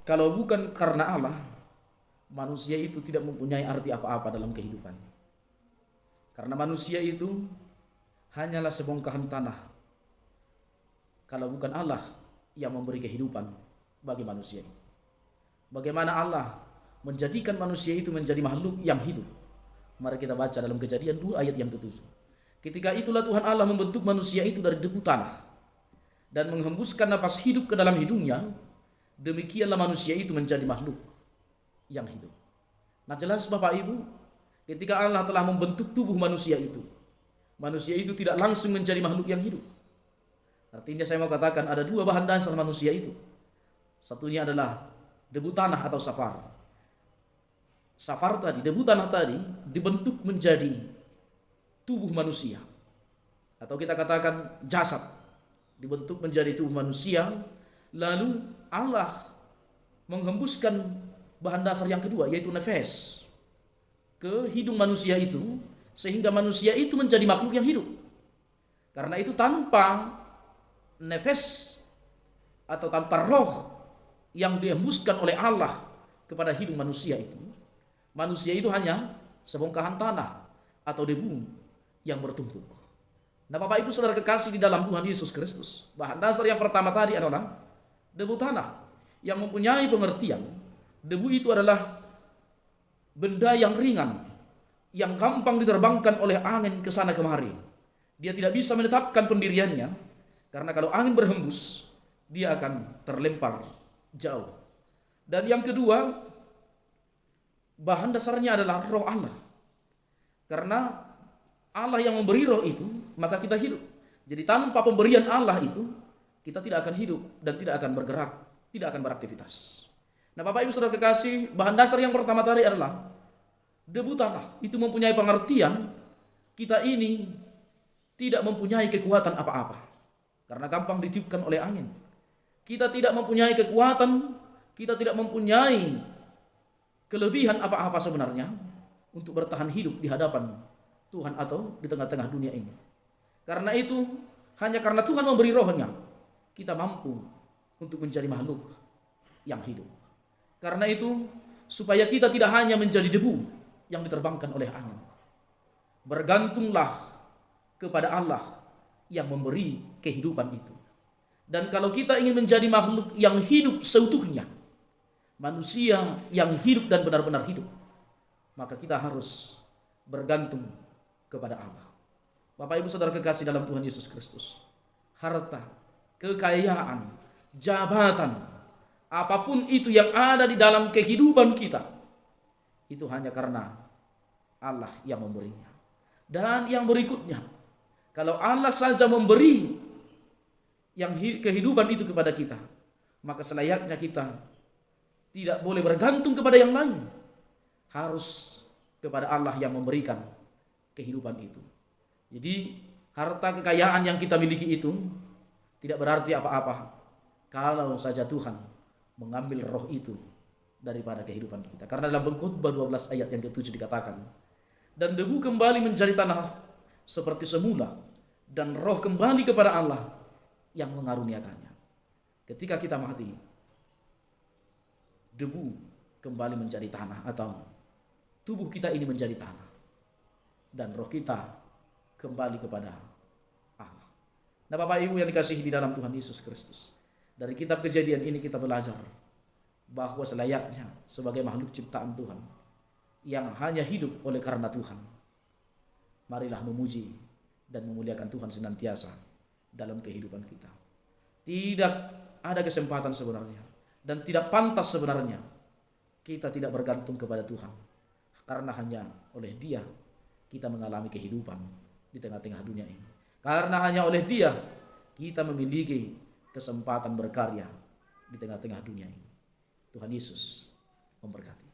Kalau bukan karena Allah, manusia itu tidak mempunyai arti apa-apa dalam kehidupan. Karena manusia itu hanyalah sebongkahan tanah. Kalau bukan Allah yang memberi kehidupan bagi manusia itu. Bagaimana Allah menjadikan manusia itu menjadi makhluk yang hidup? Mari kita baca dalam Kejadian 2 ayat yang ke-7. Ketika itulah Tuhan Allah membentuk manusia itu dari debu tanah dan menghembuskan napas hidup ke dalam hidungnya. Demikianlah manusia itu menjadi makhluk yang hidup. Nah, jelas Bapak Ibu, ketika Allah telah membentuk tubuh manusia itu tidak langsung menjadi makhluk yang hidup. Artinya saya mau katakan ada dua bahan dasar manusia itu. Satunya adalah debu tanah atau safar. Safar tadi, debu tanah tadi dibentuk menjadi tubuh manusia. Atau kita katakan jasad. Dibentuk menjadi tubuh manusia. Lalu Allah menghembuskan bahan dasar yang kedua, yaitu nefes, ke hidung manusia itu, sehingga manusia itu menjadi makhluk yang hidup. Karena itu tanpa nefes atau tanpa roh yang dihembuskan oleh Allah kepada hidung manusia itu hanya sebongkahan tanah atau debu yang bertumpuk. Nah, Bapak Ibu Saudara kekasih di dalam Tuhan Yesus Kristus, bahan dasar yang pertama tadi adalah debu tanah yang mempunyai pengertian. Debu itu adalah benda yang ringan, yang gampang diterbangkan oleh angin ke sana kemari. Dia tidak bisa menetapkan pendiriannya, karena kalau angin berhembus, dia akan terlempar jauh. Dan yang kedua, bahan dasarnya adalah roh Allah. Karena Allah yang memberi roh itu, maka kita hidup. Jadi tanpa pemberian Allah itu, kita tidak akan hidup dan tidak akan bergerak, tidak akan beraktivitas. Nah, Bapak Ibu Saudara kekasih, bahan dasar yang pertama tadi adalah debu tanah. Itu mempunyai pengertian kita ini tidak mempunyai kekuatan apa-apa karena gampang ditiupkan oleh angin. Kita tidak mempunyai kekuatan, kita tidak mempunyai kelebihan apa-apa sebenarnya untuk bertahan hidup di hadapan Tuhan atau di tengah-tengah dunia ini. Karena itu, hanya karena Tuhan memberi rohnya, kita mampu untuk menjadi makhluk yang hidup. Karena itu, supaya kita tidak hanya menjadi debu yang diterbangkan oleh angin, bergantunglah kepada Allah yang memberi kehidupan itu. Dan kalau kita ingin menjadi makhluk yang hidup seutuhnya, manusia yang hidup dan benar-benar hidup, maka kita harus bergantung kepada Allah. Bapak Ibu Saudara kekasih dalam Tuhan Yesus Kristus, harta, kekayaan, jabatan, apapun itu yang ada di dalam kehidupan kita, itu hanya karena Allah yang memberinya. Dan yang berikutnya, kalau Allah saja memberi yang kehidupan itu kepada kita, maka selayaknya kita tidak boleh bergantung kepada yang lain. Harus kepada Allah yang memberikan kehidupan itu. Jadi harta kekayaan yang kita miliki itu tidak berarti apa-apa kalau saja Tuhan mengambil roh itu daripada kehidupan kita. Karena dalam Khotbah 12 ayat yang ke-7 dikatakan, dan debu kembali menjadi tanah seperti semula, dan roh kembali kepada Allah yang mengaruniakannya. Ketika kita mati, debu kembali menjadi tanah, atau tubuh kita ini menjadi tanah, dan roh kita kembali kepada Allah. Nah, Bapak Ibu yang dikasihi di dalam Tuhan Yesus Kristus, dari kitab Kejadian ini kita belajar bahwa selayaknya sebagai makhluk ciptaan Tuhan yang hanya hidup oleh karena Tuhan, marilah memuji dan memuliakan Tuhan senantiasa dalam kehidupan kita. Tidak ada kesempatan sebenarnya dan tidak pantas sebenarnya kita tidak bergantung kepada Tuhan, karena hanya oleh Dia kita mengalami kehidupan di tengah-tengah dunia ini. Karena hanya oleh Dia kita memiliki kesempatan berkarya di tengah-tengah dunia ini. Tuhan Yesus memberkati.